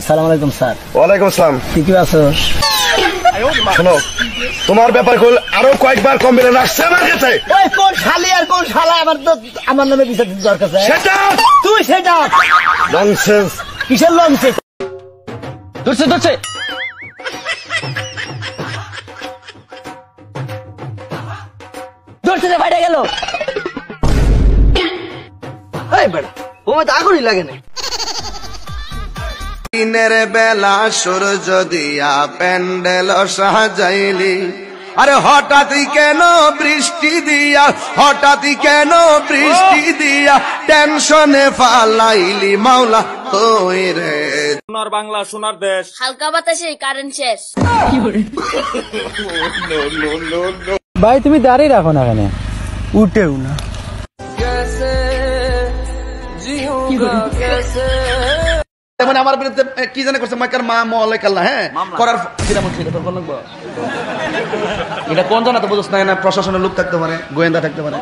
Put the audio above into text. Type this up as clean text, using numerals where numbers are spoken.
আসসালামু আলাইকুম স্যার। ওয়ালাইকুম আসসালাম। ঠিক আছো? শোনো, তোমার ব্যাপার আরো কয়েকবার কমপ্লেন আসছে আমার কাছে। ওই কোন শালি আর কোন শালা আমার নামে বিচার দিতে দরকার আছে? সেটা তুই সেটা ননসেন্স। কিসের লঞ্চে ধরছে ধরছে ধরছে যে বাইরে গেল। এই বেটা ও তো আগুনই লাগে না। দিনের বেলা সূর্য দিয়া প্যান্ডেল সাজাইলি, আরে হঠাৎই কেন বৃষ্টি দিয়া, হঠাৎই কেন বৃষ্টি দিয়া টেনশনে ফালাইলি মাওলা তুই রে। সোনার বাংলা সোনার দেশ। হালকা বাতাসে কারেন্ট শেষ। ভাই তুমি দাঁড়িয়ে রাখো না কেন? উঠেও না। মানে আমার বিরুদ্ধে কি জানে করছে মাইকার মা মলে কাল্লা, হ্যাঁ করার এটা কোন জানা তো বুঝছ না, প্রশাসনের লোক থাকতে পারে, গোয়েন্দা থাকতে পারে।